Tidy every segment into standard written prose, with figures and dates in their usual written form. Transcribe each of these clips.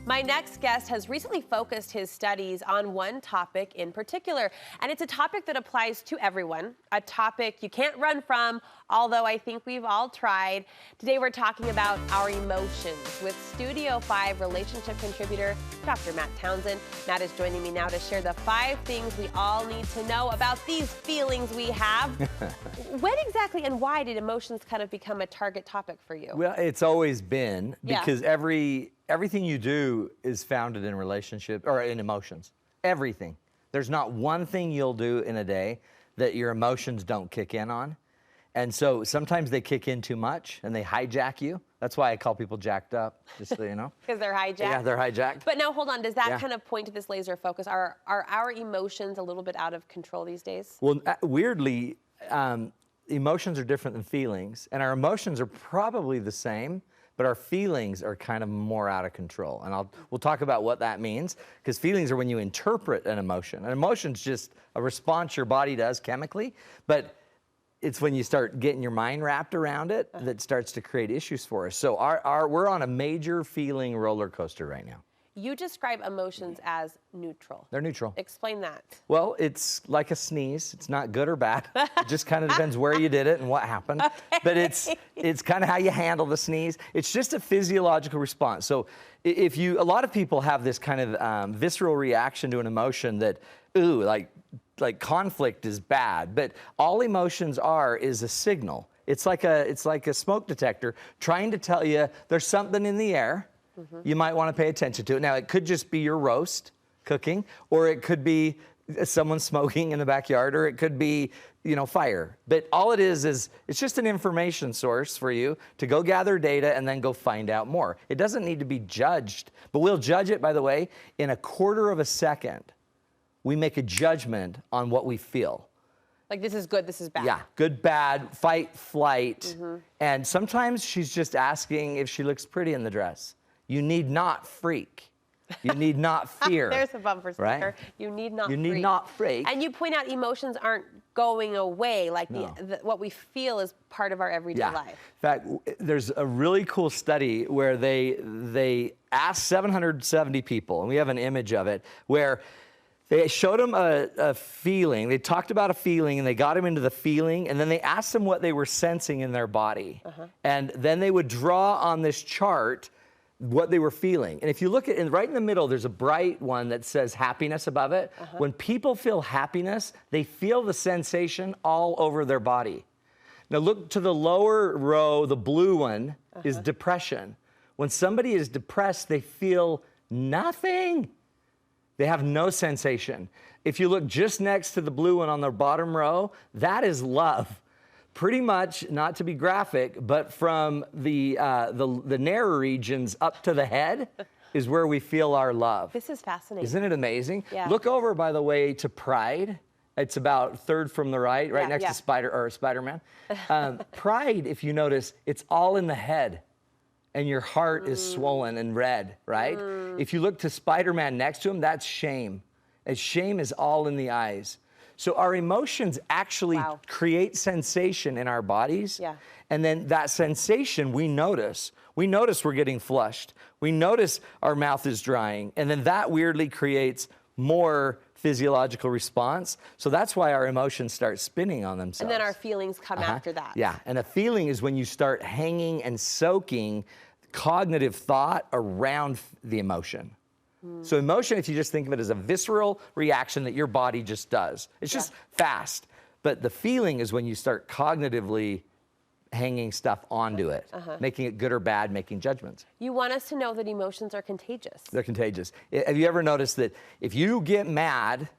My next guest has recently focused his studies on one topic in particular, and it's a topic that applies to everyone, a topic you can't run from, although I think we've all tried. Today we're talking about our emotions with Studio 5 relationship contributor, Dr. Matt Townsend. Matt is joining me now to share the 5 things we all need to know about these feelings we have. When exactly and why did emotions kind of become a target topic for you? Well, it's always been, because everything you do is founded in relationship or in emotions. Everything. There's not one thing you'll do in a day that your emotions don't kick in on. And so sometimes they kick in too much and they hijack you. That's why I call people jacked up, just so you know. Because they're hijacked? Yeah, they're hijacked. But now, hold on. Does that kind of point to this laser focus? Are our emotions a little bit out of control these days? Well, weirdly, emotions are different than feelings, and our emotions are probably the same, but our feelings are kind of more out of control. And we'll talk about what that means, because feelings are when you interpret an emotion. An emotion's just a response your body does chemically, but it's when you start getting your mind wrapped around it that starts to create issues for us. So we're on a major feeling roller coaster right now. You describe emotions as neutral. They're neutral. Explain that. Well, it's like a sneeze. It's not good or bad. It just kind of depends where you did it and what happened. Okay. But it's kind of how you handle the sneeze. It's just a physiological response. So a lot of people have this kind of visceral reaction to an emotion that, ooh, like conflict is bad. But all emotions is a signal. It's like a smoke detector trying to tell you there's something in the air. You might want to pay attention to it. Now, it could just be your roast cooking, or it could be someone smoking in the backyard, or it could be, fire. But all it is it's just an information source for you to go gather data and then go find out more. It doesn't need to be judged, but we'll judge it, by the way, in a quarter of a second. We make a judgment on what we feel. Like, this is good, this is bad. Yeah, good, bad, fight, flight. And sometimes she's just asking if she looks pretty in the dress. You need not freak. You need not fear. There's a bumper sticker. Right? You need not freak. You need not freak. And you point out emotions aren't going away. Like, what we feel is part of our everyday life. In fact, there's a really cool study where they asked 770 people, and we have an image of it, where they showed them a feeling. They talked about a feeling, and they got them into the feeling, and then they asked them what they were sensing in their body. And then they would draw on this chart what they were feeling. And if you look at right in the middle, there's a bright one that says happiness above it. When people feel happiness, they feel the sensation all over their body. Now look to the lower row, the blue one is depression. When somebody is depressed, they feel nothing. They have no sensation. If you look just next to the blue one on the bottom row, that is love. Pretty much, not to be graphic, but from the narrow regions up to the head is where we feel our love. This is fascinating. Isn't it amazing? Yeah. Look over, by the way, to pride. It's about third from the right next to Spider-Man. Pride, if you notice, it's all in the head, and your heart is swollen and red, right? If you look to Spider-Man next to him, that's shame. And shame is all in the eyes. So our emotions actually create sensation in our bodies. And then that sensation we notice. We notice we're getting flushed. We notice our mouth is drying. And then that weirdly creates more physiological response. So that's why our emotions start spinning on themselves. And then our feelings come after that. Yeah, and a feeling is when you start hanging and soaking cognitive thought around the emotion. So emotion, if you just think of it as a visceral reaction that your body just does. It's just fast. But the feeling is when you start cognitively hanging stuff onto it, making it good or bad, making judgments. You want us to know that emotions are contagious. They're contagious. Have you ever noticed that if you get mad,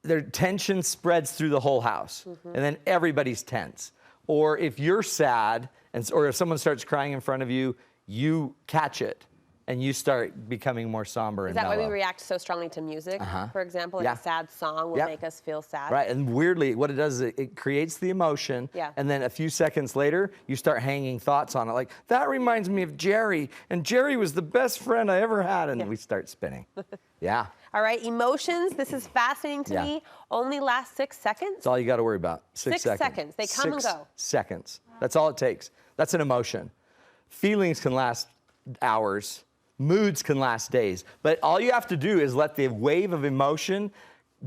their tension spreads through the whole house, and then everybody's tense? Or if you're sad, or if someone starts crying in front of you, you catch it. And you start becoming more somber and mellow. Is that why we react so strongly to music, for example? Like a sad song will make us feel sad. Right, and weirdly, what it does is it creates the emotion, and then a few seconds later, you start hanging thoughts on it. Like, that reminds me of Jerry, and Jerry was the best friend I ever had, and we start spinning. All right, emotions, this is fascinating to me, only last 6 seconds? That's all you got to worry about, 6 seconds. 6 seconds, they come and go. 6 seconds, that's all it takes. That's an emotion. Feelings can last hours. Moods can last days. But all you have to do is let the wave of emotion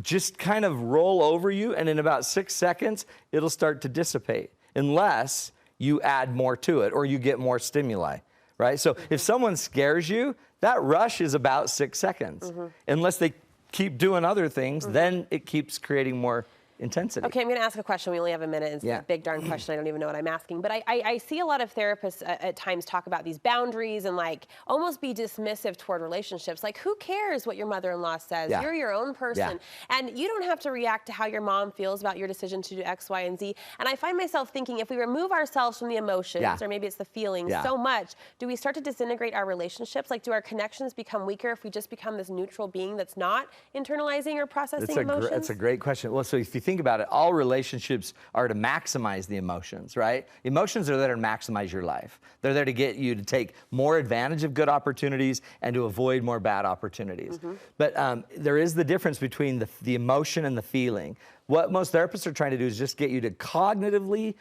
just kind of roll over you, and in about 6 seconds, it'll start to dissipate, unless you add more to it or you get more stimuli, right? So if someone scares you, that rush is about 6 seconds. Unless they keep doing other things, then it keeps creating more intensity. Okay, I'm going to ask a question. We only have a minute. It's a big darn question. I don't even know what I'm asking. But I see a lot of therapists at times talk about these boundaries and like almost be dismissive toward relationships. Like, who cares what your mother-in-law says? You're your own person. And you don't have to react to how your mom feels about your decision to do X, Y, and Z. And I find myself thinking, if we remove ourselves from the emotions, or maybe it's the feelings so much, do we start to disintegrate our relationships? Like, do our connections become weaker if we just become this neutral being that's not internalizing or processing emotions? That's a great question. Well, so if you think about it, all relationships are to maximize the emotions, right? Emotions are there to maximize your life. They're there to get you to take more advantage of good opportunities and to avoid more bad opportunities. But there is the difference between the emotion and the feeling. What most therapists are trying to do is just get you to cognitively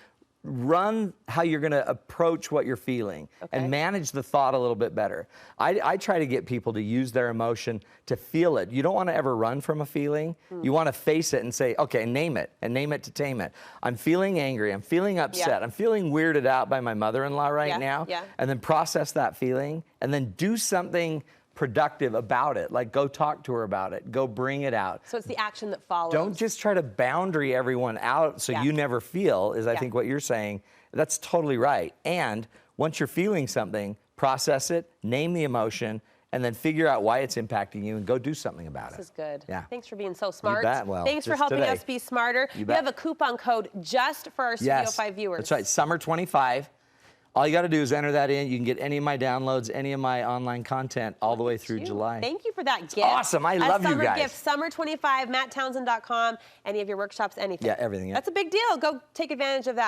run how you're going to approach what you're feeling and manage the thought a little bit better. I try to get people to use their emotion to feel it. You don't want to ever run from a feeling. You want to face it and say, okay, name it, and name it to tame it. I'm feeling angry. I'm feeling upset. I'm feeling weirded out by my mother-in-law right now. And then process that feeling and then do something productive about it. Like, go talk to her about it. Go bring it out. So it's the action that follows. Don't just try to boundary everyone out so you never feel, is I think what you're saying. That's totally right. And once you're feeling something, process it, name the emotion, and then figure out why it's impacting you and go do something about it. This is good. Yeah. Thanks for being so smart. You bet. Well, thanks for helping us be smarter. You We have a coupon code just for our Studio 5 viewers. That's right, Summer 25. All you got to do is enter that in. You can get any of my downloads, any of my online content all the way through July. Thank you for that gift. Awesome. I love you guys. A summer gift, Summer 25, MattTownsend.com, any of your workshops, anything. Yeah, everything. That's a big deal. Go take advantage of that.